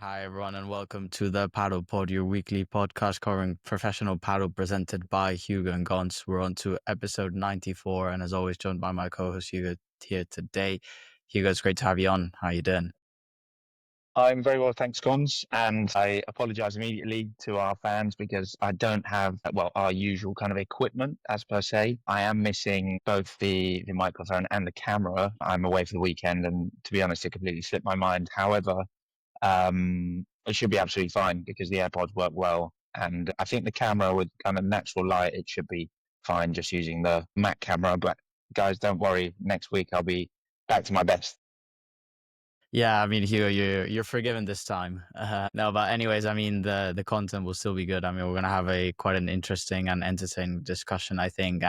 Hi, everyone, and welcome to the Paddle Pod, your weekly podcast covering professional paddle presented by Hugo and Gons. We're on to episode 94, and as always, joined by my co-host Hugo here today. Hugo, it's great to have you on. How you doing? I'm very well, thanks, Cons. And I apologize immediately to our fans because I don't have, well, our usual kind of equipment as per se. I am missing both the microphone and the camera. I'm away for the weekend, and to be honest, it completely slipped my mind. However, it should be absolutely fine because the AirPods work well. And I think the camera with kind of natural light, it should be fine just using the Mac camera. But guys, don't worry. Next week, I'll be back to my best. Yeah, I mean, Hugo, you're forgiven this time. No, but anyways, I mean, the content will still be good. I mean, we're gonna have a quite an interesting and entertaining discussion, I think.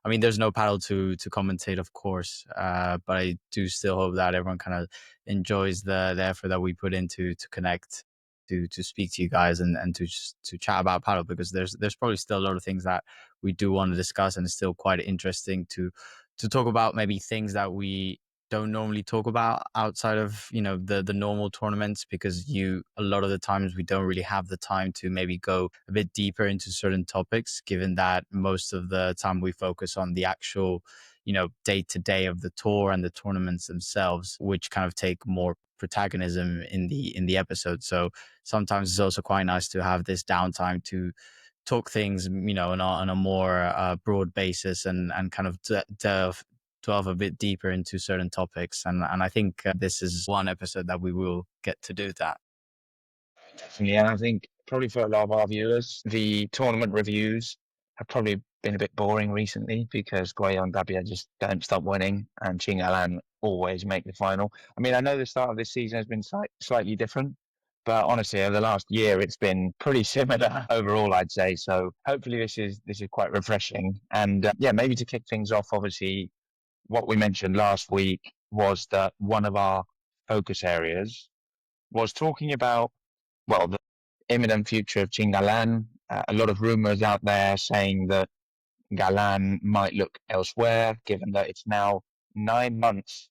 I mean, there's no paddle to commentate, of course, but I do still hope that everyone kind of enjoys the effort that we put into to connect, to speak to you guys, and to chat about paddle, because there's probably still a lot of things that we do want to discuss, and it's still quite interesting to talk about maybe things that we don't normally talk about outside of the normal tournaments, because a lot of the times we don't really have the time to maybe go a bit deeper into certain topics, given that most of the time we focus on the actual day to day of the tour and the tournaments themselves, which kind of take more protagonism in the episode. So sometimes it's also quite nice to have this downtime to talk things on a more broad basis, and kind of delve a bit deeper into certain topics. And I think this is one episode that we will get to do that. Definitely, and I think probably for a lot of our viewers, the tournament reviews have probably been a bit boring recently because Coello and Tapia just don't stop winning, and Chingalan always make the final. I mean, I know the start of this season has been slightly different, but honestly, over the last year, it's been pretty similar overall, I'd say. So hopefully, this is quite refreshing. And yeah, maybe to kick things off, obviously, what we mentioned last week was that one of our focus areas was talking about, well, the imminent future of Chingalan. A lot of rumors out there saying that Galán might look elsewhere, given that it's now 9 months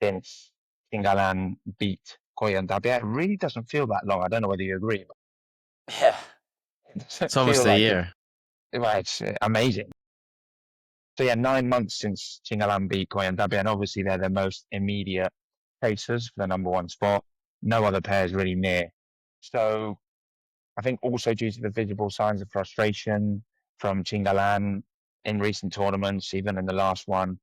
since Chingalan beat Coello and Tapia. It really doesn't feel that long. I don't know whether you agree, but Yeah, it doesn't it's almost feel a like it. year. Well, it's amazing. So yeah, 9 months since Chingalan beat Coello and Tapia, and obviously they're the most immediate chasers for the number one spot. No other pairs really near. So I think also due to the visible signs of frustration from Chingalan in recent tournaments, even in the last one,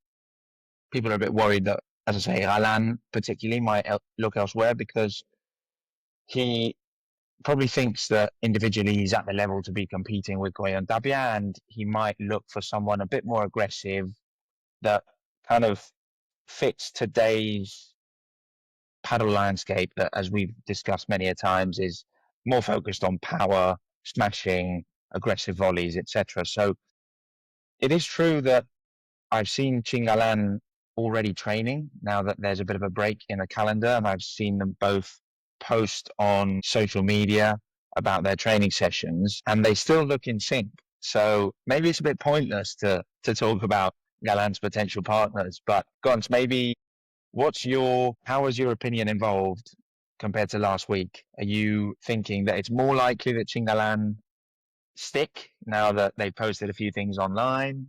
people are a bit worried that, as I say, Galán particularly might look elsewhere because he probably thinks that individually he's at the level to be competing with Coello and Tapia, and he might look for someone a bit more aggressive that kind of fits today's paddle landscape that, as we've discussed many a times, is more focused on power, smashing, aggressive volleys, etc. So it is true that I've seen Chingalan already training now that there's a bit of a break in the calendar, and I've seen them both post on social media about their training sessions, and they still look in sync. So maybe it's a bit pointless to talk about Galan's potential partners, but Gons, maybe how has your opinion evolved compared to last week? Are you thinking that it's more likely that Chingalan stick now that they've posted a few things online?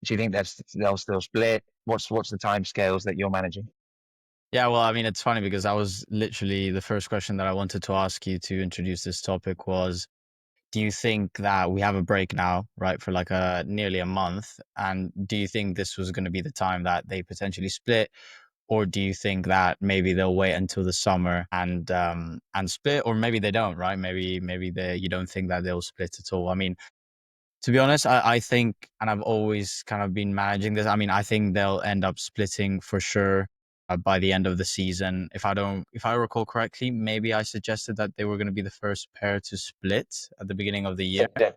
Do you think they'll still split? What's the time scales that you're managing? Yeah, well, I mean, it's funny because that was literally the first question that I wanted to ask you to introduce this topic was, do you think that we have a break now, right, for like nearly a month? And do you think this was going to be the time that they potentially split? Or do you think that maybe they'll wait until the summer and split, or maybe they don't, right? Maybe you don't think that they'll split at all. I mean, to be honest, I think, and I've always kind of been managing this. I mean, I think they'll end up splitting for sure by the end of the season. If I recall correctly, maybe I suggested that they were going to be the first pair to split at the beginning of the year. Yeah.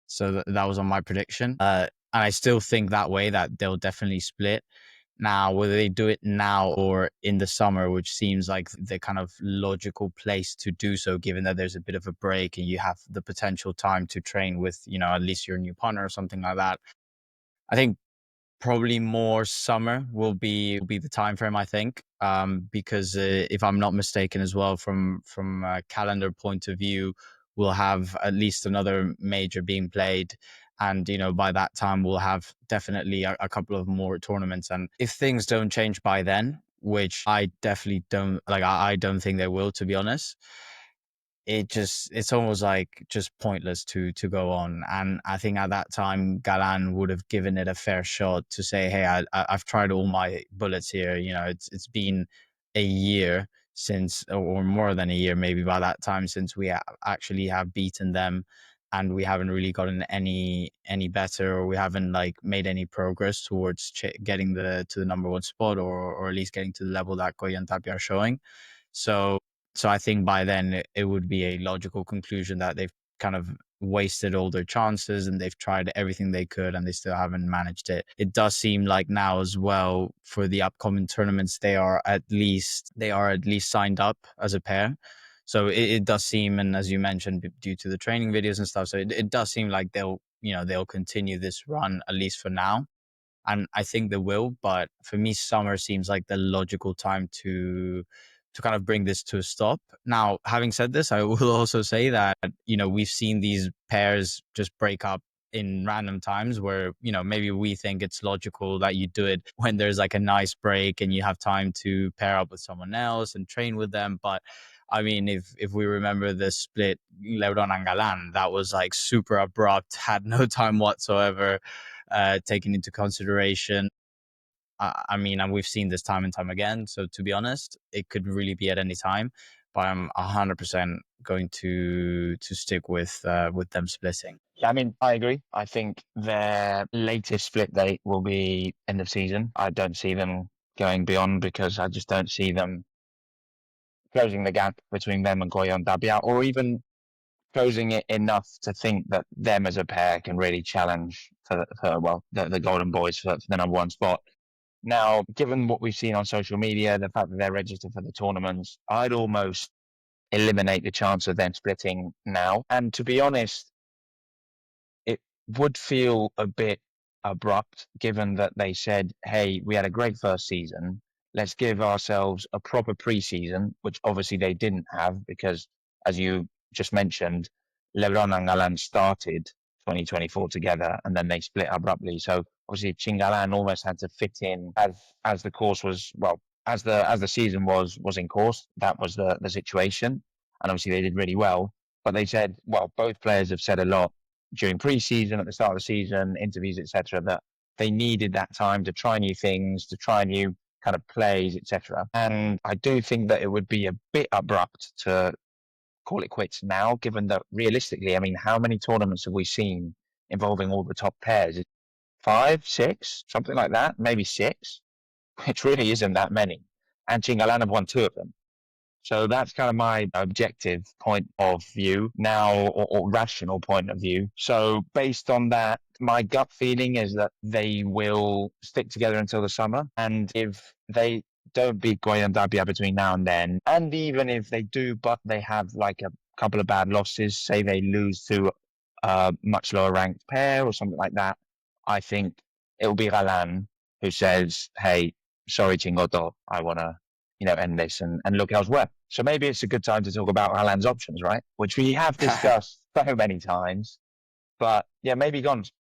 So that was on my prediction. And I still think that way, that they'll definitely split. Now, whether they do it now or in the summer, which seems like the kind of logical place to do so, given that there's a bit of a break and you have the potential time to train with, at least your new partner or something like that. I think probably more summer will be the time frame, I think, because if I'm not mistaken as well, from a calendar point of view, we'll have at least another major being played, and by that time we'll have definitely a couple of more tournaments. And if things don't change by then, which I definitely don't like, I don't think they will, to be honest, it's almost like just pointless to go on. And I think at that time Galán would have given it a fair shot to say, hey, I've tried all my bullets here. It's been a year since, or more than a year maybe by that time, since we actually have beaten them, and we haven't really gotten any better, or we haven't like made any progress towards getting to the number one spot, or at least getting to the level that Coello and Tapia are showing. So so I think by then it would be a logical conclusion that they've kind of wasted all their chances, and they've tried everything they could, and they still haven't managed it. It does seem like now as well, for the upcoming tournaments, they are at least signed up as a pair. So it does seem, and as you mentioned, due to the training videos and stuff, so it does seem like they'll continue this run, at least for now. And I think they will. But for me, summer seems like the logical time to kind of bring this to a stop. Now, having said this, I will also say that we've seen these pairs just break up in random times, where maybe we think it's logical that you do it when there's like a nice break and you have time to pair up with someone else and train with them. But I mean, if we remember the split Lebron and Galan, that was like super abrupt, had no time whatsoever taken into consideration. I mean, and we've seen this time and time again. So to be honest, it could really be at any time. But I'm 100% going to stick with them splitting. Yeah, I mean, I agree. I think their latest split date will be end of season. I don't see them going beyond because I just don't see them closing the gap between them and Goya and Dabia, or even closing it enough to think that them as a pair can really challenge the Golden Boys for the number one spot. Now, given what we've seen on social media, the fact that they're registered for the tournaments, I'd almost eliminate the chance of them splitting now. And to be honest, it would feel a bit abrupt given that they said, hey, we had a great first season. Let's give ourselves a proper preseason, which obviously they didn't have because, as you just mentioned, Lebron and Galan started 2024 together and then they split abruptly. So obviously Chingalan almost had to fit in as the course was, well, as the season was in course. That was the situation. And obviously they did really well. But they said, well, both players have said a lot during pre-season, at the start of the season, interviews, etc., that they needed that time to try new things, to try new kind of plays, etc. And I do think that it would be a bit abrupt to call it quits now, given that realistically, I mean, how many tournaments have we seen involving all the top pairs? Five, six, something like that, maybe six, which really isn't that many. And Chingalan have won two of them. So that's kind of my objective point of view now, or rational point of view. So based on that, my gut feeling is that they will stick together until the summer. And if they don't beat Goya Dabia between now and then, and even if they do, but they have like a couple of bad losses, say they lose to a much lower ranked pair or something like that, I think it will be Galán who says, hey, sorry, Chingotto, I want to end this and look elsewhere. So maybe it's a good time to talk about Alan's options, right? Which we have discussed so many times. But yeah, maybe Gons,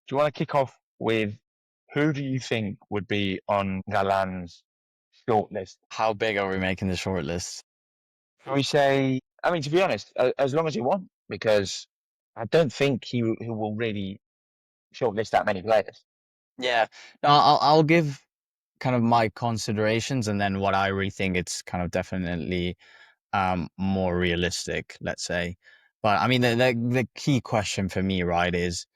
do you want to kick off with who do you think would be on Galan's shortlist? How big are we making the shortlist? Can we say, I mean, to be honest, as long as you want, because I don't think he will really shortlist that many players. Yeah, no, I'll give kind of my considerations, and then what I really think it's kind of definitely more realistic, let's say. But I mean, the key question for me, right, is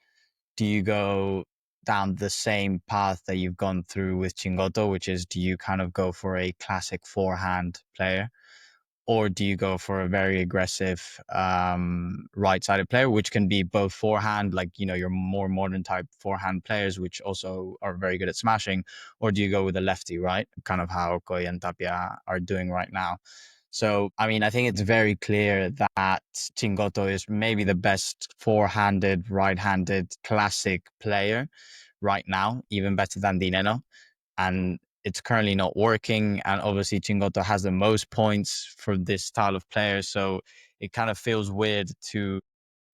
do you go down the same path that you've gone through with Chingotto, which is do you kind of go for a classic forehand player, or do you go for a very aggressive right-sided player, which can be both forehand, like your more modern type forehand players, which also are very good at smashing, or do you go with a lefty, right? Kind of how Koy and Tapia are doing right now. So, I mean, I think it's very clear that Chingotto is maybe the best four-handed, right-handed classic player, right now, even better than Nenno. And it's currently not working. And obviously, Chingotto has the most points for this style of player. So it kind of feels weird to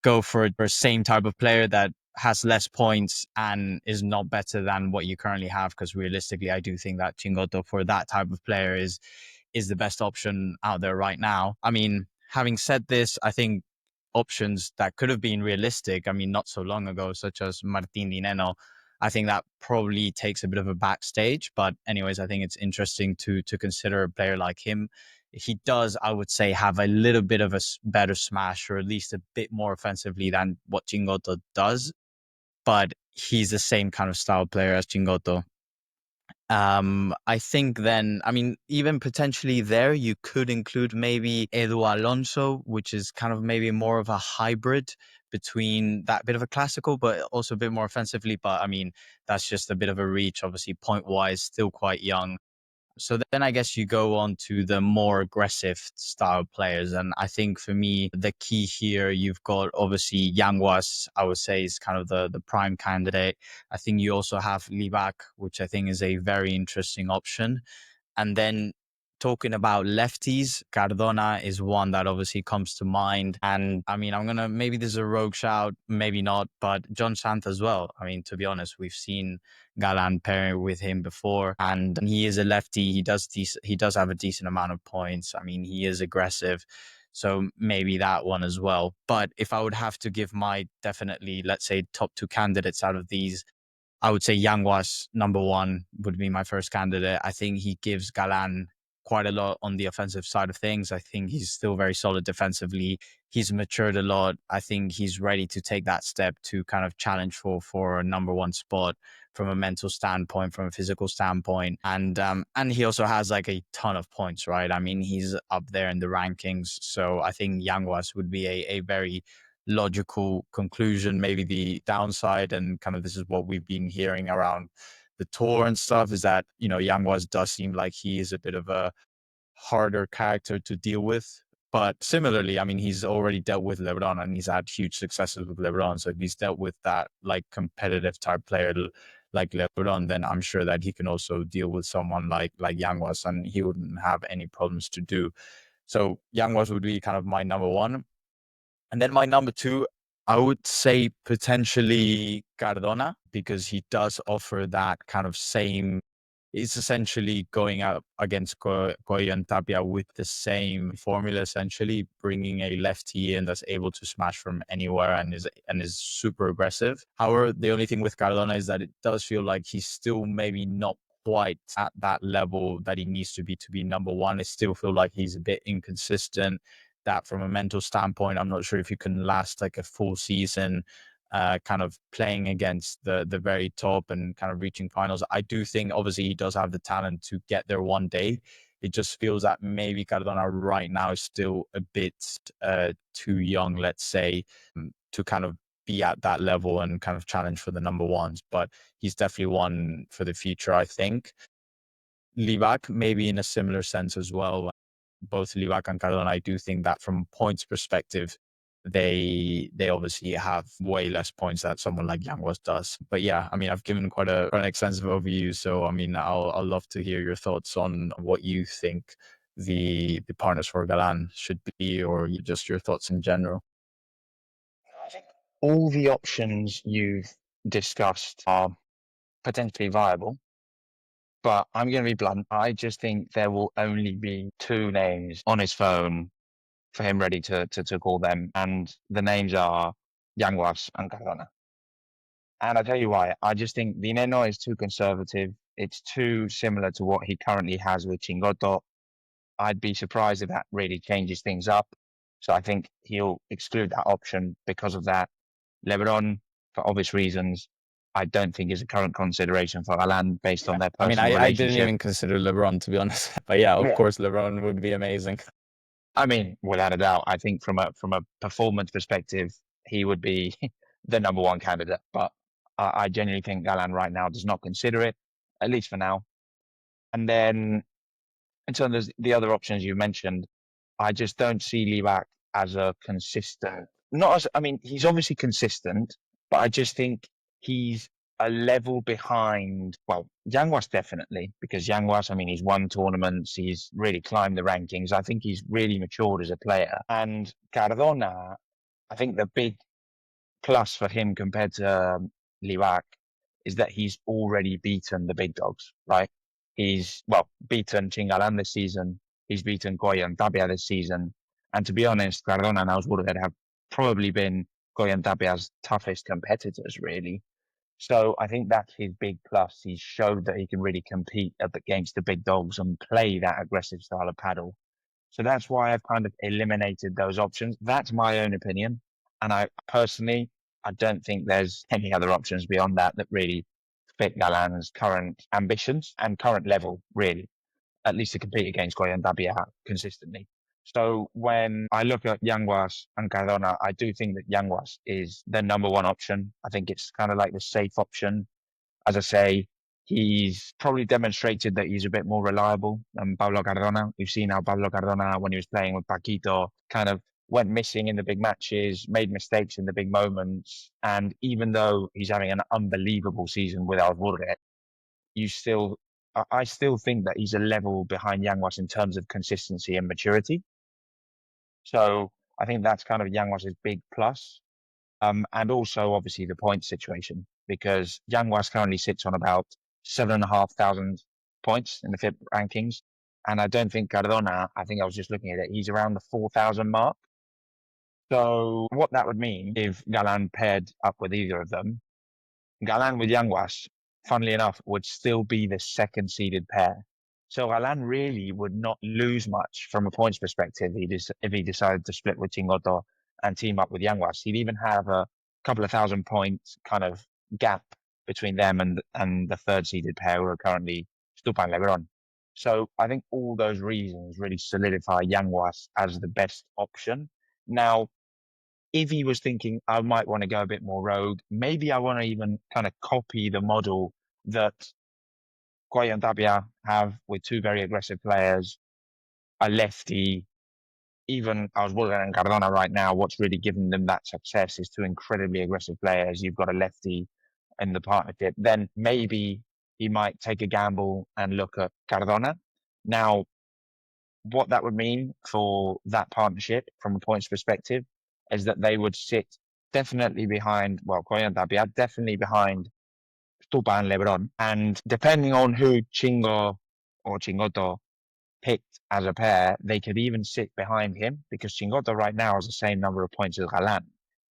go for the same type of player that has less points and is not better than what you currently have. Because realistically, I do think that Chingotto for that type of player is the best option out there right now. I mean, having said this, I think options that could have been realistic, I mean, not so long ago, such as Martín Nenno, I think that probably takes a bit of a backstage. But anyways, I think it's interesting to consider a player like him. He does, I would say, have a little bit of a better smash, or at least a bit more offensively than what Chingotto does. But he's the same kind of style player as Chingotto. I think then, I mean, even potentially there, you could include maybe Edu Alonso, which is kind of maybe more of a hybrid between that bit of a classical, but also a bit more offensively. But I mean, that's just a bit of a reach, obviously, point wise, still quite young. So then I guess you go on to the more aggressive style players. And I think for me, the key here, you've got obviously Yanguas, I would say is kind of the prime candidate. I think you also have Libak, which I think is a very interesting option. And then talking about lefties, Cardona is one that obviously comes to mind. And I mean, maybe this is a rogue shout, maybe not, but John Sant as well. I mean, to be honest, we've seen Galán pairing with him before, and he is a lefty. He does have a decent amount of points. I mean, he is aggressive. So maybe that one as well. But if I would have to give my definitely, let's say, top two candidates out of these, I would say Yanguas number one would be my first candidate. I think he gives Galán quite a lot on the offensive side of things. I think he's still very solid defensively. He's matured a lot. I think he's ready to take that step to kind of challenge for a number one spot from a mental standpoint, from a physical standpoint. And he also has like a ton of points, right? I mean, he's up there in the rankings. So I think Yanguas would be a very logical conclusion. Maybe the downside, and kind of this is what we've been hearing around the tour and stuff, is that, you know, Yanguas does seem like he is a bit of a harder character to deal with. But similarly, I mean, he's already dealt with LeBron and he's had huge successes with LeBron. So if he's dealt with that like competitive type player like LeBron, then I'm sure that he can also deal with someone like Yanguas, and he wouldn't have any problems to do. So Yanguas would be kind of my number one. And then my number two, I would say potentially Cardona, because he does offer that kind of same. It's essentially going up against Coello and Tapia with the same formula, essentially bringing a lefty in that's able to smash from anywhere and is super aggressive. However, the only thing with Cardona is that it does feel like he's still maybe not quite at that level that he needs to be number one. I still feel like he's a bit inconsistent. That from a mental standpoint, I'm not sure if you can last like a full season kind of playing against the very top and kind of reaching finals. I do think obviously he does have the talent to get there one day. It just feels that maybe Cardona right now is still a bit too young, let's say, to kind of be at that level and kind of challenge for the number ones. But he's definitely one for the future, I think. Livac, maybe in a similar sense as well. Both Livac and Cardona, I do think that from points perspective, they obviously have way less points than someone like Yanguas does. But yeah, I mean, I've given quite an extensive overview. So I mean, I'll love to hear your thoughts on what you think the partners for Galán should be, or just your thoughts in general. I think all the options you've discussed are potentially viable, but I'm going to be blunt. I just think there will only be two names on his phone for him ready to call them, and the names are Yanguas and Cardona. And I tell you why. I just think the Nenno is too conservative. It's too similar to what he currently has with Chingotto. I'd be surprised if that really changes things up. So I think he'll exclude that option because of that. LeBron, for obvious reasons, I don't think is a current consideration for Galán based on Yeah. their I mean, personal I didn't relationship. even consider LeBron, to be honest. But yeah, of Yeah. course, LeBron would be amazing. I mean, without a doubt, I think from a performance perspective, he would be the number one candidate. But I genuinely think Galán right now does not consider it, at least for now. And then in terms of the other options you mentioned, I just don't see Livac as a consistent. Not as I mean, he's obviously consistent, but I just think he's a level behind, well, Yanguas definitely, because Yanguas, I mean, he's won tournaments, he's really climbed the rankings. I think he's really matured as a player. And Cardona, I think the big plus for him compared to Livac is that he's already beaten the big dogs, right? He's, well, beaten Chingalan this season, he's beaten Coello and Tapia this season. And to be honest, Cardona and Ausburger have probably been Coello and Tapia's toughest competitors, really. So I think that's his big plus. He's showed that he can really compete against the big dogs and play that aggressive style of paddle. So that's why I've kind of eliminated those options. That's my own opinion. And I personally, I don't think there's any other options beyond that that really fit Galan's current ambitions and current level, really, at least to compete against Goya Tapia consistently. So when I look at Yanguas and Cardona, I do think that Yanguas is the number one option. I think it's kind of like the safe option. As I say, he's probably demonstrated that he's a bit more reliable than Pablo Cardona. We've seen how Pablo Cardona, when he was playing with Paquito, kind of went missing in the big matches, made mistakes in the big moments. And even though he's having an unbelievable season with Alburgues, you still, I still think that he's a level behind Yanguas in terms of consistency and maturity. So I think that's kind of Yanguas' big plus. And also obviously the point situation, because Yanguas currently sits on about 7,500 points in the FIP rankings. And I don't think Cardona, I think I was just looking at it, he's around the 4,000 mark. So what that would mean if Galán paired up with either of them, Galán with Yanguas, funnily enough, would still be the second seeded pair. So Galán really would not lose much from a points perspective if he decided to split with Chingotto and team up with Yanguas. He'd even have a couple of thousand points kind of gap between them and the third seeded pair who are currently Stupan Lebron. So I think all those reasons really solidify Yanguas as the best option. Now, if he was thinking, I might want to go a bit more rogue, maybe I want to even kind of copy the model that Coello and Tapia have with two very aggressive players, a lefty, even Ausburger and Cardona right now, what's really given them that success is two incredibly aggressive players. You've got a lefty in the partnership. Then maybe he might take a gamble and look at Cardona. Now, what that would mean for that partnership from a points perspective is that they would sit definitely behind, well, Coello and Tapia, definitely behind Stupa and Lebron. And depending on who Chingo or Chingotto picked as a pair, they could even sit behind him because Chingotto right now has the same number of points as Galán.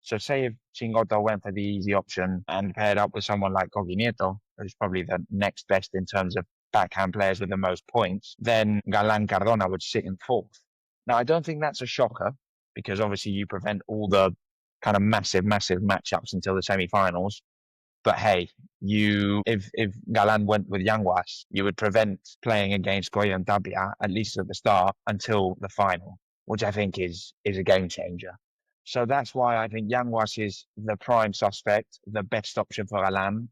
So say if Chingotto went for the easy option and paired up with someone like Coginieto, who's probably the next best in terms of backhand players with the most points, then Galán Cardona would sit in fourth. Now, I don't think that's a shocker because obviously you prevent all the kind of massive matchups until the semi-finals. But hey, if Galán went with Yanguas, you would prevent playing against Coello and Tapia, at least at the start, until the final, which I think is a game changer. So that's why I think Yanguas is the prime suspect, the best option for Galán,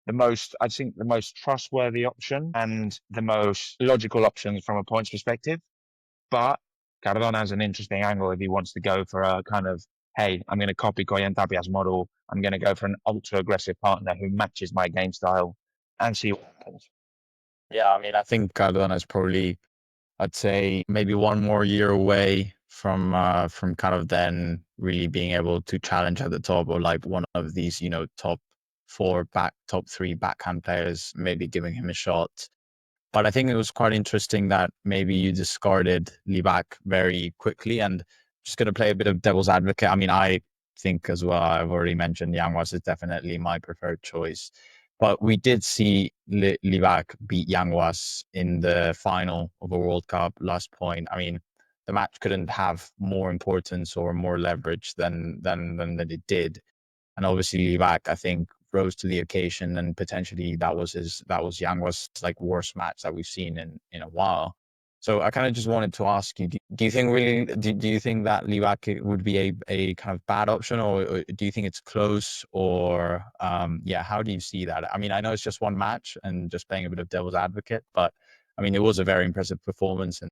I think the most trustworthy option and the most logical option from a points perspective. But Cardona has an interesting angle if he wants to go for a kind of, hey, I'm going to copy Coello and Tapia's model. I'm going to go for an ultra aggressive partner who matches my game style and see what happens. Yeah, I mean, I think Cardona is probably, I'd say, maybe one more year away from kind of then really being able to challenge at the top or like one of these, top three backhand players, maybe giving him a shot. But I think it was quite interesting that maybe you discarded Livac very quickly. And just going to play a bit of devil's advocate. I mean, I think as well, I've already mentioned Yanguas is definitely my preferred choice. But we did see Livac beat Yanguas in the final of a World Cup last point. I mean, the match couldn't have more importance or more leverage than it did. And obviously Livac, I think, rose to the occasion, and potentially that was Yangua's like worst match that we've seen in a while. So I kind of just wanted to ask you: do you think really do you think that Livac would be a kind of bad option, or do you think it's close, or yeah, how do you see that? I mean, I know it's just one match and just playing a bit of devil's advocate, but I mean, it was a very impressive performance, and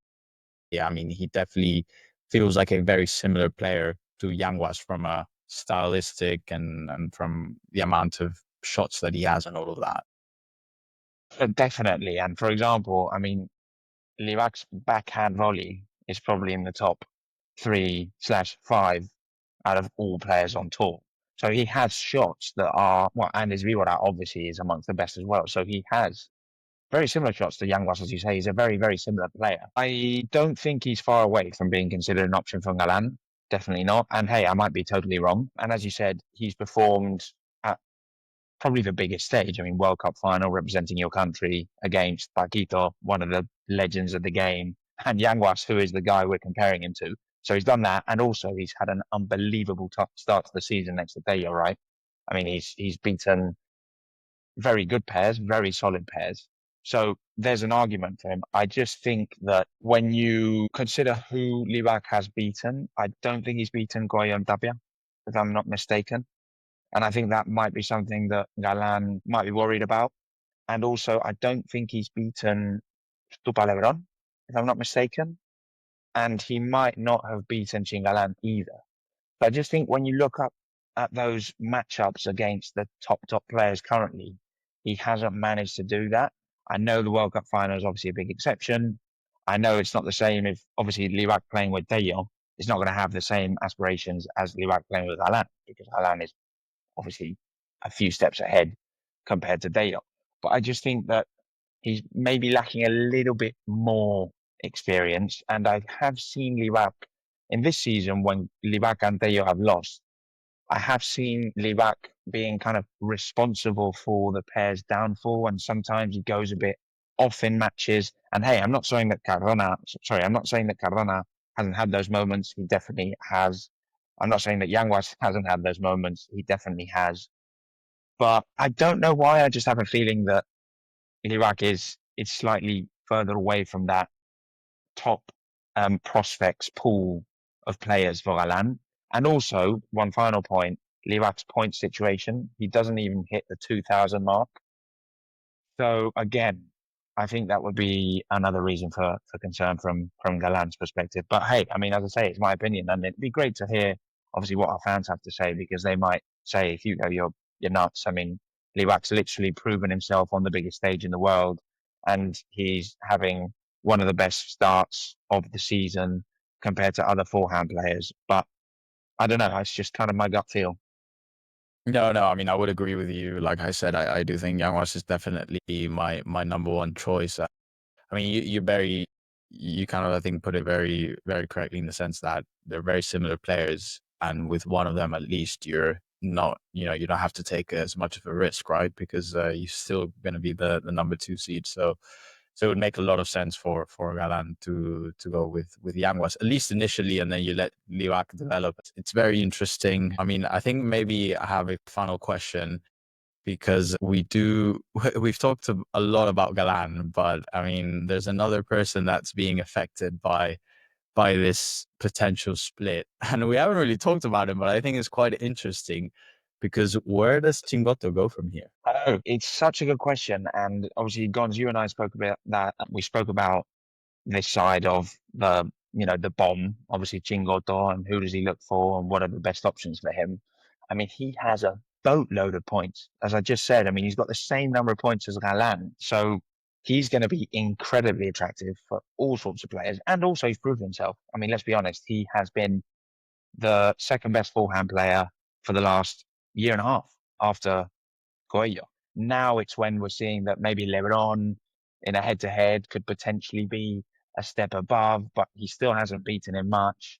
yeah, I mean, he definitely feels like a very similar player to Yanguas from a stylistic and from the amount of shots that he has and all of that. Definitely. And for example, I mean, Livak's backhand volley is probably in the top 3/5 out of all players on tour. So he has shots that are, well, and his Vivora obviously is amongst the best as well. So he has very similar shots to Yanguas, as you say. He's a very, very similar player. I don't think he's far away from being considered an option for Galán. Definitely not. And hey, I might be totally wrong. And as you said, he's performed at probably the biggest stage. I mean, World Cup final representing your country against Paquito, one of the legends of the game, and Yanguas, who is the guy we're comparing him to. So he's done that, and also he's had an unbelievable start to the season next to Tello, right? I mean, he's beaten very good pairs, very solid pairs. So there's an argument for him. I just think that when you consider who Livac has beaten, I don't think he's beaten Coello and Tapia, if I'm not mistaken. And I think that might be something that Galán might be worried about. And also, I don't think he's beaten Stupa Lebron, if I'm not mistaken. And he might not have beaten Chingalan either. But I just think when you look up at those matchups against the top players currently, he hasn't managed to do that. I know the World Cup final is obviously a big exception. I know it's not the same if obviously Livac playing with Tello is not going to have the same aspirations as Livac playing with Galán, because Galán is obviously a few steps ahead compared to Tello. But I just think that he's maybe lacking a little bit more experience. And I have seen Livac in this season when Livac and Tello have lost. I have seen Livac being kind of responsible for the pair's downfall, and sometimes he goes a bit off in matches. And hey, I'm not saying that Cardona hasn't had those moments. He definitely has. I'm not saying that Yanguas hasn't had those moments. He definitely has. But I don't know why. I just have a feeling that Livac is slightly further away from that top prospects pool of players for Galán. And also, one final point, Livac's point situation, he doesn't even hit the 2,000 mark. So again, I think that would be another reason for concern from Galán's perspective. But hey, I mean, as I say, it's my opinion, and it'd be great to hear obviously what our fans have to say, because they might say, Hugo, you're nuts. I mean, Livac's literally proven himself on the biggest stage in the world, and he's having one of the best starts of the season compared to other forehand players. But I don't know, it's just kind of my gut feel. No, I mean, I would agree with you. Like I said, I do think Yanguas is definitely my number one choice. I mean, you kind of, I think, put it very, very correctly in the sense that they're very similar players, and with one of them at least, you're not, you don't have to take as much of a risk, right? Because you're still going to be the number two seed. So it would make a lot of sense for Galán to go with Yanguas, at least initially, and then you let Livac develop. It's very interesting. I mean, I think maybe I have a final question, because we've talked a lot about Galán, but I mean, there's another person that's being affected by this potential split, and we haven't really talked about him, but I think it's quite interesting, because where does Chingotto go from here? Oh, it's such a good question. And obviously, Gons, you and I spoke about that. We spoke about this side of the bomb, obviously Chingotto, and who does he look for and what are the best options for him. I mean, he has a boatload of points. As I just said, I mean, he's got the same number of points as Galán. So he's going to be incredibly attractive for all sorts of players. And also he's proved himself. I mean, let's be honest, he has been the second best forehand player for the last year and a half after Coello. Now it's when we're seeing that maybe Lebron in a head-to-head could potentially be a step above, but he still hasn't beaten him much.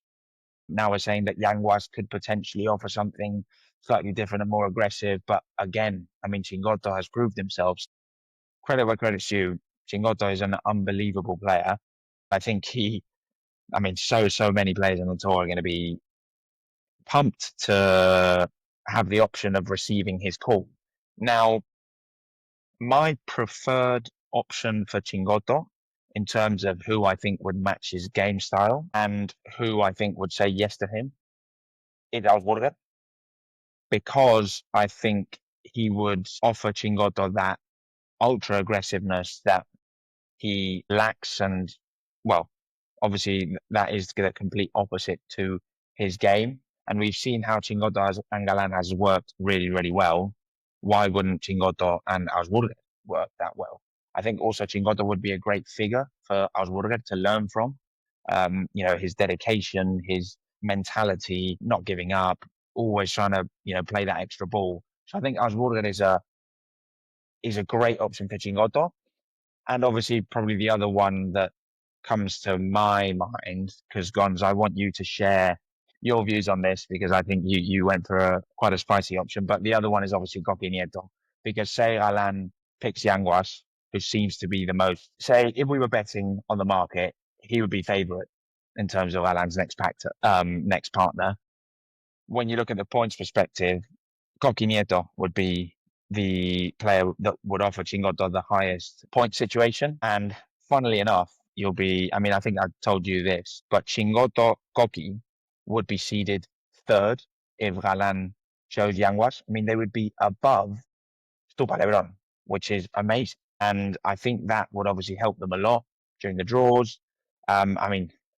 Now we're saying that Yanguas could potentially offer something slightly different and more aggressive. But again, I mean, Chingotto has proved himself. Credit where credit's due. Chingotto is an unbelievable player. I think I mean, so many players on the tour are going to be pumped to have the option of receiving his call. Now, my preferred option for Chingotto in terms of who I think would match his game style and who I think would say yes to him is Alejandro, because I think he would offer Chingotto that ultra aggressiveness that he lacks. And well, obviously that is the complete opposite to his game. And we've seen how Chingotto and Galán has worked really, really well. why wouldn't Chingotto and Augsburger work that well? I think also Chingotto would be a great figure for Augsburger to learn from. His dedication, his mentality, not giving up, always trying to, play that extra ball. So I think Augsburger is a great option for Chingotto. And obviously, probably the other one that comes to my mind, because Gons, I want you to share your views on this because I think you went for quite a spicy option. But the other one is obviously Coqui Nieto, because say Galán picks Yanguas, who seems to be the most. Say if we were betting on the market, he would be favourite in terms of Galán's next partner. When you look at the points perspective, Coqui Nieto would be the player that would offer Chingotto the highest point situation. And funnily enough, I think I told you this, but Chingotto Coqui would be seeded third if Galán chose Yanguas. I mean, they would be above Stupa Lebron, which is amazing. And I think that would obviously help them a lot during the draws.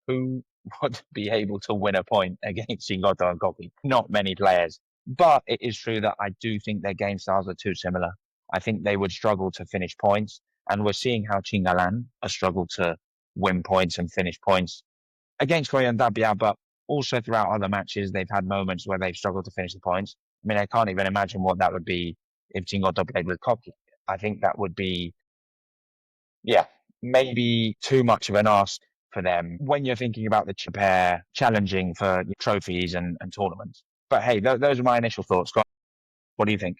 Who would be able to win a point against Chingotto and Coqui? Not many players. But it is true that I do think their game styles are too similar. I think they would struggle to finish points. And we're seeing how Chingalan has struggled to win points and finish points against Coello and Tapia, but also throughout other matches, they've had moments where they've struggled to finish the points. I mean, I can't even imagine what that would be if Chingotto played with Coqui. I think that would be, yeah, maybe too much of an ask for them when you're thinking about the pair challenging for trophies and tournaments. But hey, those are my initial thoughts. Scott, what do you think?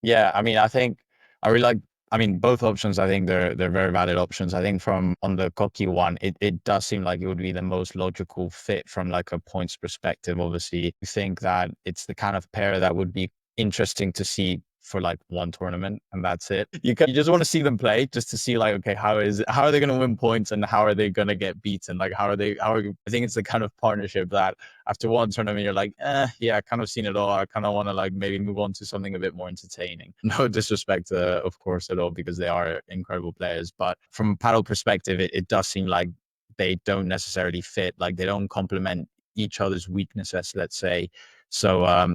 Yeah, I mean, I think I really like. I mean, both options. I think they're very valid options. I think from on the Koki one, it does seem like it would be the most logical fit from like a points perspective. Obviously, you think that it's the kind of pair that would be interesting to see for like one tournament, and that's it. You just want to see them play, just to see like, okay, how are they going to win points and how are they going to get beaten? Like, I think it's the kind of partnership that after one tournament, you're like, yeah, I kind of seen it all. I kind of want to like maybe move on to something a bit more entertaining. No disrespect, of course, at all, because they are incredible players. But from a paddle perspective, it does seem like they don't necessarily fit. Like they don't complement each other's weaknesses, let's say. So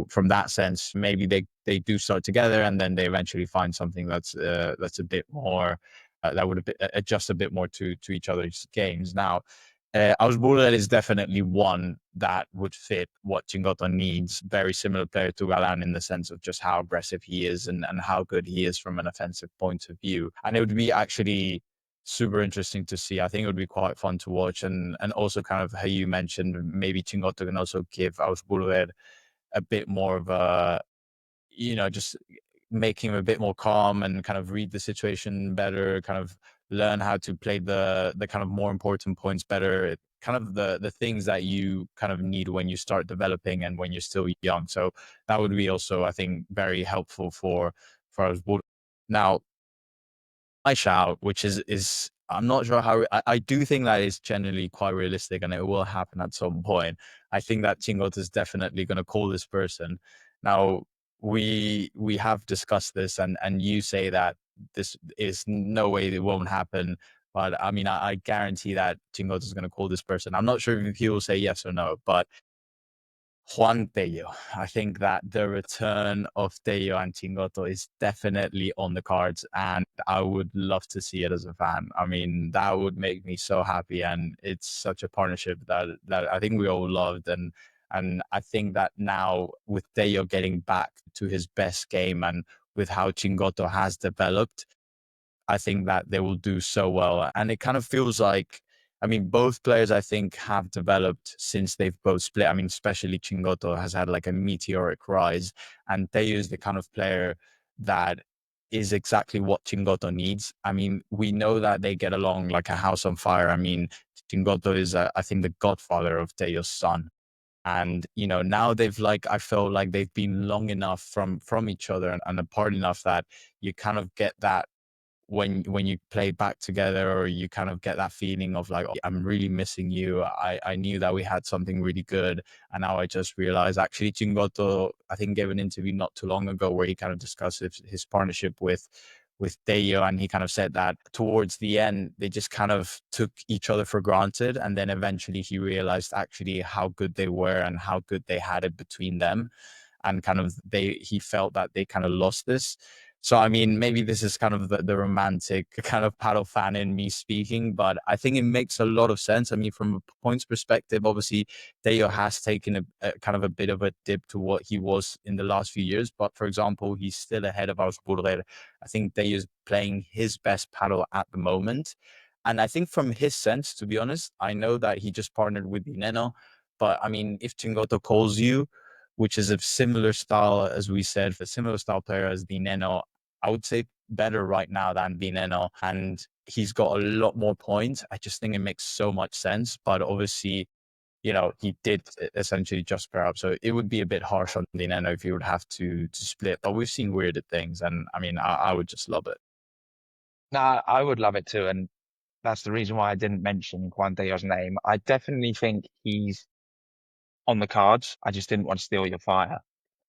from that sense, maybe they do start together and then they eventually find something that's a bit more that would adjust a bit more to each other's games. Now, Ausburger is definitely one that would fit what Chingotto needs. Very similar player to Galán in the sense of just how aggressive he is and how good he is from an offensive point of view. And it would be actually super interesting to see. I think it would be quite fun to watch. And also kind of how you mentioned, maybe Chingotto can also give Ausburger a bit more of a, just make him a bit more calm and kind of read the situation better, kind of learn how to play the kind of more important points better, kind of the things that you kind of need when you start developing and when you're still young. So that would be also, I think, very helpful for us. Now, my shout, which is I'm not sure how I do think that is generally quite realistic and it will happen at some point. I think that Chingotto is definitely going to call this person. Now we have discussed this and you say that this is no way it won't happen. But I mean, I guarantee that Chingotto is going to call this person. I'm not sure if he will say yes or no, but Juan Tello. I think that the return of Tello and Chingotto is definitely on the cards, and I would love to see it as a fan. I mean, that would make me so happy, and it's such a partnership that I think we all loved, and I think that now with Tello getting back to his best game and with how Chingotto has developed, I think that they will do so well. And it kind of feels like, I mean, both players, I think, have developed since they've both split. I mean, especially Chingotto has had like a meteoric rise, and Tello is the kind of player that is exactly what Chingotto needs. I mean, we know that they get along like a house on fire. I mean, Chingotto is, I think, the godfather of Tello's son. And now they've like I feel like they've been long enough from each other and apart enough that you kind of get that when you play back together, or you kind of get that feeling of like, oh, I'm really missing you. I knew that we had something really good, and now I just realized. Actually, Chingotto, I think, gave an interview not too long ago where he kind of discussed his partnership with Tello, and he kind of said that towards the end they just kind of took each other for granted, and then eventually he realized actually how good they were and how good they had it between them. and kind of he felt that they kind of lost this. So I mean, maybe this is kind of the romantic kind of paddle fan in me speaking, but I think it makes a lot of sense. I mean, from a points perspective, obviously Tello has taken a kind of a bit of a dip to what he was in the last few years. But for example, he's still ahead of Arturo. I think Tello is playing his best paddle at the moment. And I think from his sense, to be honest, I know that he just partnered with Nenno. But I mean, if Chingotto calls you, which is a similar style, as we said, a similar style player as Nenno, I would say better right now than Nenno. And he's got a lot more points. I just think it makes so much sense. But obviously, he did essentially just pair up. So it would be a bit harsh on Nenno if he would have to split. But we've seen weirder things. And I mean, I would just love it. No, I would love it too. And that's the reason why I didn't mention Juan Tello's name. I definitely think he's on the cards. I just didn't want to steal your fire.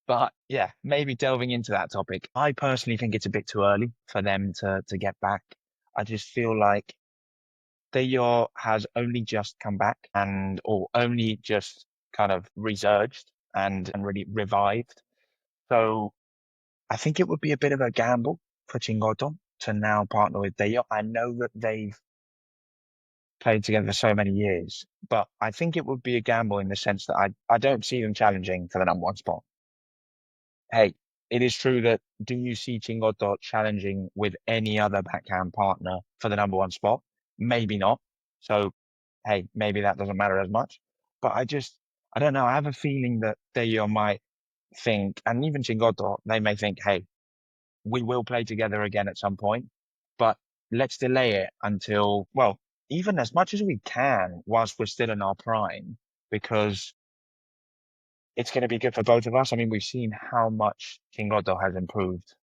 But yeah, maybe delving into that topic. I personally think it's a bit too early for them to get back. I just feel like Tello has only just come back or only just kind of resurged and really revived. So I think it would be a bit of a gamble for Chingotto to now partner with Tello. I know that they've played together for so many years, but I think it would be a gamble in the sense that I don't see them challenging for the number one spot. Hey, it is true that do you see Chingotto challenging with any other backhand partner for the number one spot? Maybe not. So, hey, maybe that doesn't matter as much. But I don't know. I have a feeling that Tello might think, and even Chingotto, they may think, hey, we will play together again at some point, but let's delay it until, well, even as much as we can whilst we're still in our prime, because it's going to be good for both of us. I mean, we've seen how much Chingotto has improved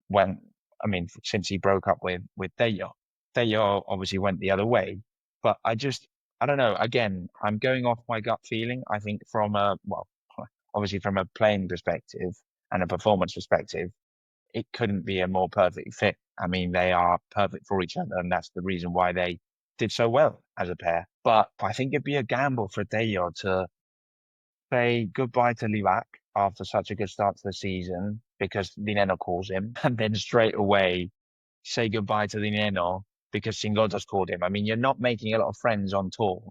when, I mean, since he broke up with Tello. Tello obviously went the other way, but I don't know. Again, I'm going off my gut feeling. I think obviously from a playing perspective and a performance perspective, it couldn't be a more perfect fit. I mean, they are perfect for each other, and that's the reason why they did so well as a pair. But I think it'd be a gamble for Tello to say goodbye to Livac after such a good start to the season because Nenno calls him, and then straight away say goodbye to Nenno because Chingotto's called him. I mean, you're not making a lot of friends on tour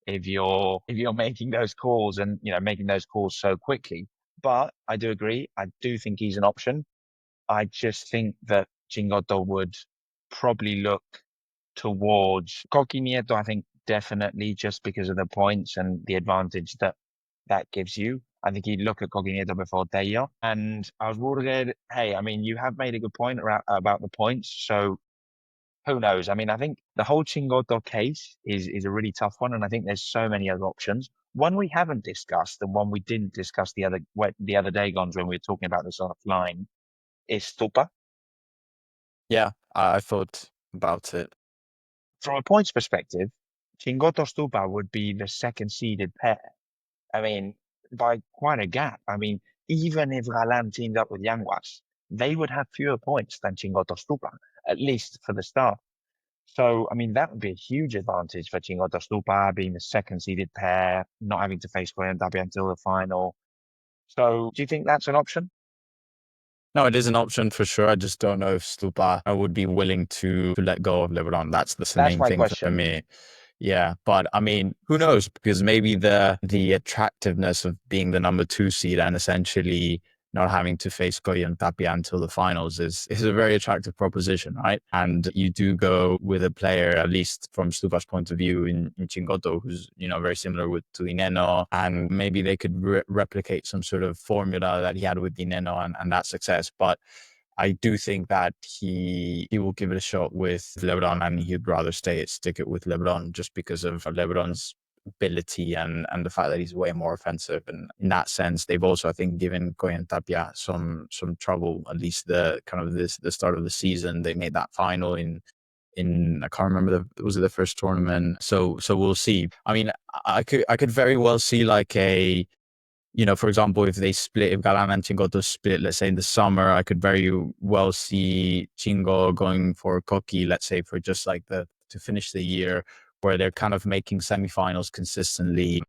if you're making those calls and making those calls so quickly. But I do agree. I do think he's an option. I just think that Chingotto would probably look towards Coqui Nieto, I think definitely just because of the points and the advantage that gives you. I think he'd look at Coqui Nieto before Tello. And I was worried, hey, I mean, you have made a good point about the points. So who knows? I mean, I think the whole Chingotto case is a really tough one. And I think there's so many other options. One we haven't discussed and one we didn't discuss the other day, Gons, when we were talking about this offline, is Stupa. Yeah, I thought about it. From a points perspective, Chingotto Stupa would be the second seeded pair. I mean, by quite a gap. I mean, even if Galán teamed up with Yanguas, they would have fewer points than Chingotto Stupa, at least for the start. So, I mean, that would be a huge advantage for Chingotto Stupa being the second seeded pair, not having to face Coello and Tapia until the final. So, do you think that's an option? No, it is an option for sure. I just don't know if Stupa would be willing to let go of LeBron. That's the That's main my thing for question. me. Yeah, but I mean, who knows? Because maybe the attractiveness of being the number two seed and essentially not having to face Goya and Tapia until the finals is a very attractive proposition, right? And you do go with a player, at least from Stupa's point of view, in Chingotto, who's very similar to Nenno, and maybe they could replicate some sort of formula that he had with Nenno and that success. But I do think that he will give it a shot with LeBron, and he'd rather stick it with LeBron just because of LeBron's ability and the fact that he's way more offensive. And in that sense, they've also, I think, given Koy and Tapia some trouble. At least the start of the season, they made that final in I can't remember was it the first tournament. So we'll see. I mean, I could very well see like a for example, if they split, if Galán and Chingotto split, let's say in the summer, I could very well see Chingo going for Koki, let's say for just like to finish the year, where they're kind of making semifinals consistently.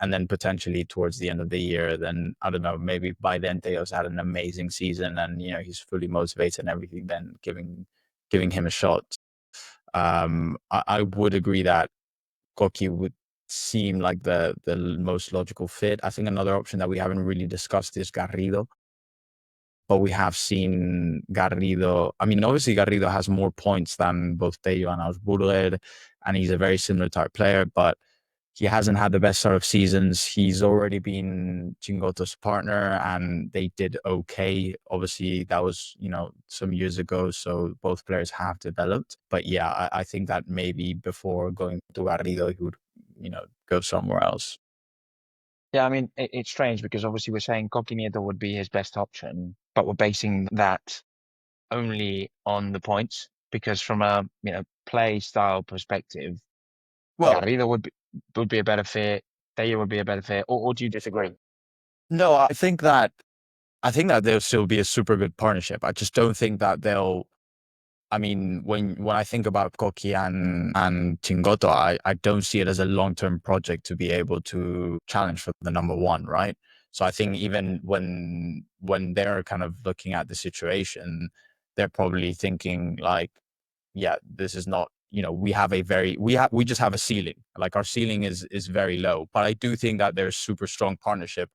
and then potentially towards the end of the year, then I don't know, maybe by then Tello's had an amazing season and he's fully motivated and everything, then giving him a shot. I would agree that Koki would seem like the most logical fit. I think another option that we haven't really discussed is Garrido, but we have seen Garrido. I mean, obviously Garrido has more points than both Tello and Augsburger, and he's a very similar type player, but he hasn't had the best sort of seasons. He's already been Chingotto's partner and they did okay. Obviously, that was, some years ago. So both players have developed. But yeah, I think that maybe before going to Garrido, he would, go somewhere else. Yeah, I mean, it's strange because obviously we're saying Coquinito would be his best option, but we're basing that only on the points because from a play style perspective, Well, Garrido would be a better fit, Tello would be a better fit, or do you disagree? no, I think that they'll still be a super good partnership. I just don't think that they'll. I mean, when I think about Koki and Chingotto, I don't see it as a long-term project to be able to challenge for the number one, right? So I think even when they're kind of looking at the situation, they're probably thinking like, yeah, this is not, we just have a ceiling. Like our ceiling is very low. But I do think that there's super strong partnership.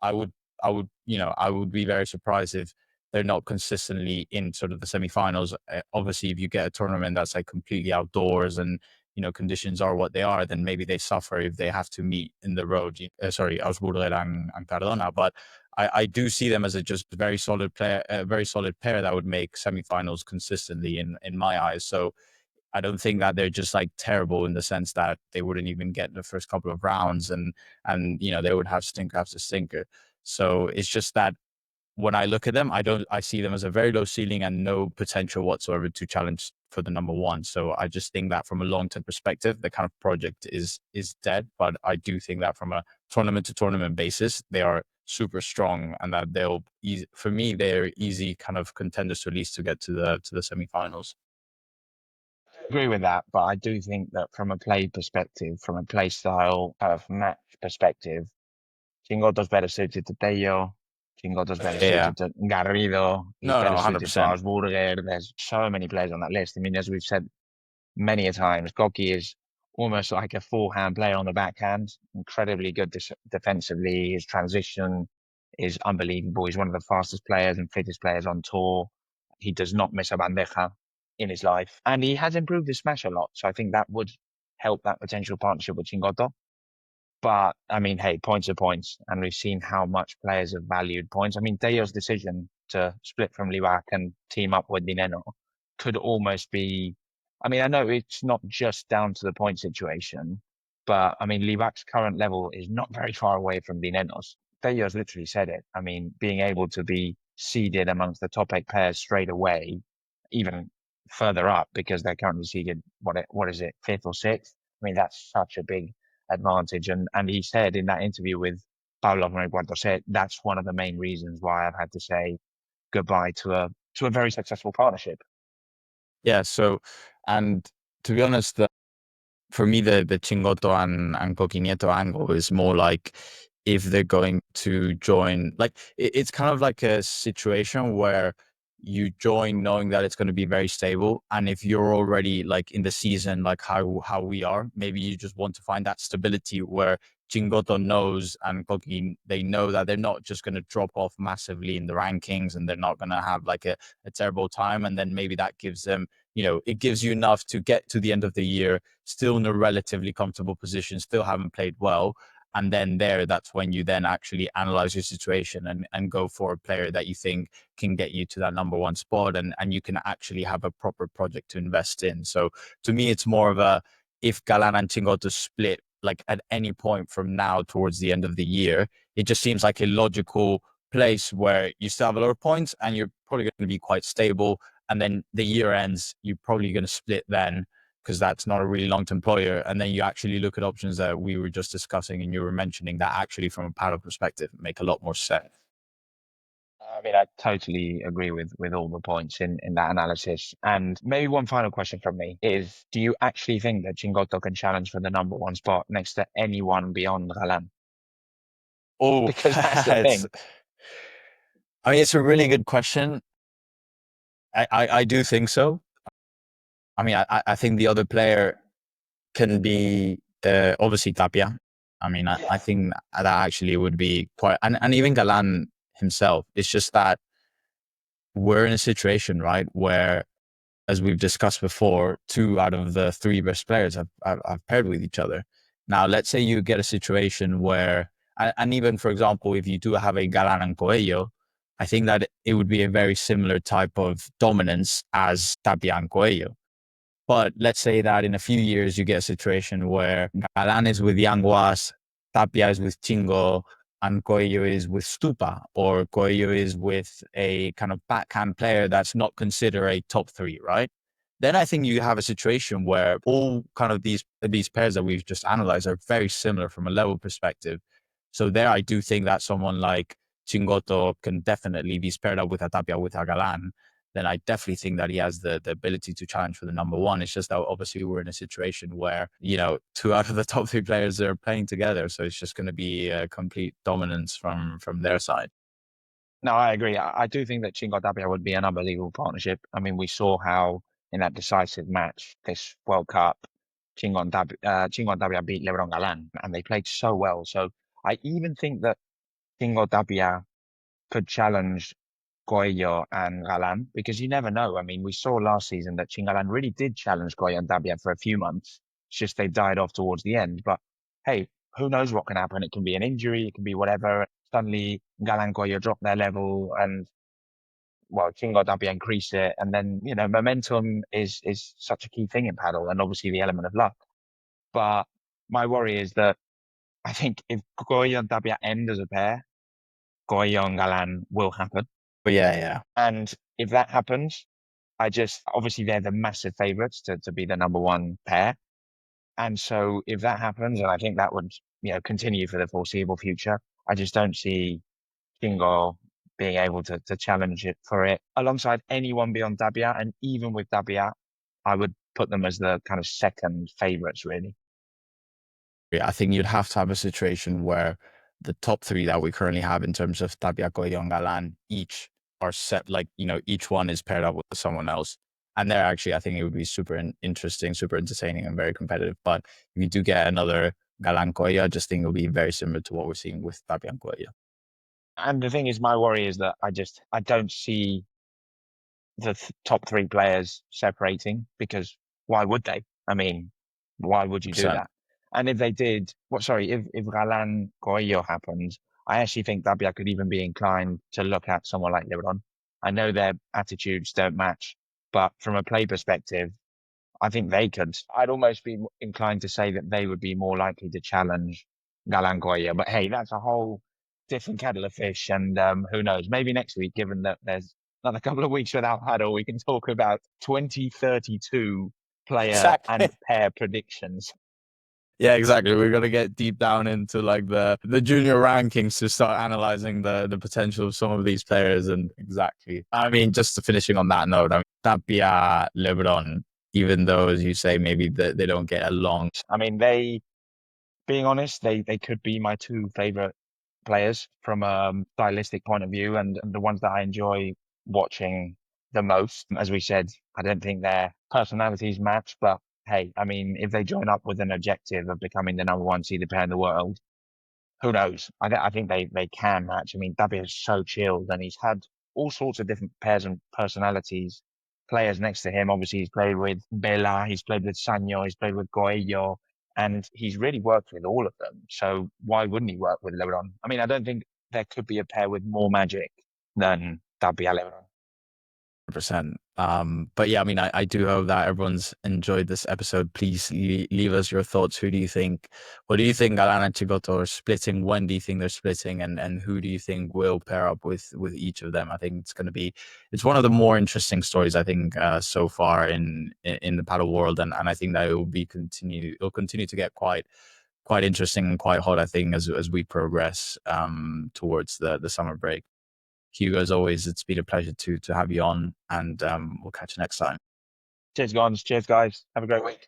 I would, I would be very surprised if they're not consistently in sort of the semifinals. Obviously, if you get a tournament that's like completely outdoors and conditions are what they are, then maybe they suffer if they have to meet in the road. Sorry, Augsburger and Cardona, but I do see them as a just very solid player, a very solid pair that would make semifinals consistently in my eyes. So I don't think that they're just like terrible in the sense that they wouldn't even get the first couple of rounds and they would have stinker after stinker. So it's just that when I look at them, I see them as a very low ceiling and no potential whatsoever to challenge for the number one. So I just think that from a long term perspective, the kind of project is dead. But I do think that from a tournament to tournament basis, they are super strong and that for me, they're easy kind of contenders to at least to get to the semifinals. Agree with that, but I do think that from a play perspective, from a play style kind of match perspective, Chingotto's better suited to Tello. Chingotto's better Yeah. suited to Garrido. He's No, no, better suited to 100%. Augsburger. There's so many players on that list. I mean, as we've said many a times, Goki is almost like a forehand player on the backhand. Incredibly good defensively. His transition is unbelievable. He's one of the fastest players and fittest players on tour. He does not miss a bandeja in his life. And he has improved his smash a lot. So I think that would help that potential partnership with Chingotto. But I mean, hey, points are points, and we've seen how much players have valued points. I mean, Tello's decision to split from Livac and team up with Nenno could almost be. I mean, I know it's not just down to the point situation, but I mean, Livac's current level is not very far away from Nenno's. Tello's literally said it. I mean, being able to be seeded amongst the top eight pairs straight away, even further up because they're currently seeded. What is it, fifth or sixth? I mean, that's such a big advantage. And he said in that interview with Pablo Cuarto said that's one of the main reasons why I've had to say goodbye to a very successful partnership. Yeah. So, and to be honest, for me, the Chingotto and Coquinieto angle is more like if they're going to join, like it's kind of like a situation where you join knowing that it's going to be very stable, and if you're already like in the season, like how we are, maybe you just want to find that stability where Chingotto knows and Coquin they know that they're not just going to drop off massively in the rankings and they're not going to have like a terrible time, and then maybe that gives them it gives you enough to get to the end of the year still in a relatively comfortable position, still haven't played well. And then that's when you then actually analyze your situation and go for a player that you think can get you to that number one spot and you can actually have a proper project to invest in. So to me, it's more of a if Galán and Chingotto split like at any point from now towards the end of the year, it just seems like a logical place where you still have a lot of points and you're probably going to be quite stable. And then the year ends, you're probably going to split then because that's not a really long-term player. And then you actually look at options that we were just discussing and you were mentioning that actually from a paddle perspective make a lot more sense. I mean, I totally agree with all the points in that analysis. And maybe one final question from me is: do you actually think that Chingotto can challenge for the number one spot next to anyone beyond Galán? Oh, Because that's the it's. thing. I mean, it's a really good question. I do think so. I mean, I think the other player can be obviously Tapia. I mean, I think that actually would be quite, and even Galán himself. It's just that we're in a situation, right, where, as we've discussed before, two out of the three best players have paired with each other. Now, let's say you get a situation where, and even for example, if you do have a Galán and Coello, I think that it would be a very similar type of dominance as Tapia and Coello. But let's say that in a few years you get a situation where Galán is with Yanguas, Tapia is with Chingo, and Coello is with Stupa, or Coello is with a kind of backhand player that's not considered a top three, right? Then I think you have a situation where all kind of these pairs that we've just analyzed are very similar from a level perspective. So there, I do think that someone like Chingotto can definitely be paired up with a Tapia with a Galán. Then I definitely think that he has the ability to challenge for the number one. It's just that obviously we're in a situation where, two out of the top three players are playing together. So it's just going to be a complete dominance from their side. No, I agree. I do think that Chingo Tapia would be an unbelievable partnership. I mean, we saw how in that decisive match this World Cup, Chingo and Tapia beat LeBron Galán, and they played so well. So I even think that Chingo Tapia could challenge Coello and Galán because you never know. I mean, we saw last season that Chingalan really did challenge Coello and Tapia for a few months. It's just they died off towards the end. But hey, who knows what can happen? It can be an injury, it can be whatever. Suddenly, Galán Coello drop their level and well, Chingo Tapia increase it, and then momentum is such a key thing in paddle, and obviously the element of luck. But my worry is that I think if Coello and Tapia end as a pair, Coello and Galán will happen. But yeah, yeah. And if that happens, obviously they're the massive favourites to be the number one pair. And so if that happens, and I think that would, continue for the foreseeable future, I just don't see Shingo being able to challenge it for it alongside anyone beyond Dabia. And even with Dabia, I would put them as the kind of second favourites, really. Yeah, I think you'd have to have a situation where the top three that we currently have in terms of Tapia, Coello, and Galán each are set, like, each one is paired up with someone else. And there, actually, I think it would be super interesting, super entertaining, and very competitive. But if you do get another Galán Coello, I just think it'll be very similar to what we're seeing with Tapia and Coello. And the thing is, my worry is that I don't see the top three players separating because why would they? I mean, why would you do 100%. that? And if they did, sorry, if Galán Coello happens, I actually think Dabia could even be inclined to look at someone like LeBron. I know their attitudes don't match, but from a play perspective, I think they could. I'd almost be inclined to say that they would be more likely to challenge Galangoya. But hey, that's a whole different kettle of fish. And who knows? Maybe next week, given that there's another couple of weeks without paddle, we can talk about 2032 player and Exactly. pair predictions. Yeah, exactly. We're gonna get deep down into like the junior rankings to start analyzing the potential of some of these players. And exactly, I mean, just to finishing on that note, I mean, Tapia, LeBron, even though, as you say, maybe they don't get along. I mean, being honest, they could be my two favorite players from a stylistic point of view and the ones that I enjoy watching the most. As we said, I don't think their personalities match, but hey, I mean, if they join up with an objective of becoming the number one seeded pair in the world, who knows? I think they can match. I mean, Dabby is so chilled and he's had all sorts of different pairs and personalities. Players next to him, obviously, he's played with Bela, he's played with Sanyo, he's played with Coelho, and he's really worked with all of them. So why wouldn't he work with LeBron? I mean, I don't think there could be a pair with more magic than Dabby and LeBron. 100%. But yeah, I mean, I do hope that everyone's enjoyed this episode. Please leave us your thoughts. Who do you think? What do you think Galán and Chingotto are splitting? When do you think they're splitting? And who do you think will pair up with each of them? I think it's one of the more interesting stories, I think, so far in the paddle world. And I think that it'll continue to get quite interesting and quite hot, I think, as we progress towards the summer break. Hugo, as always, it's been a pleasure to have you on, and we'll catch you next time. Cheers, guys. Cheers, guys. Have a great week.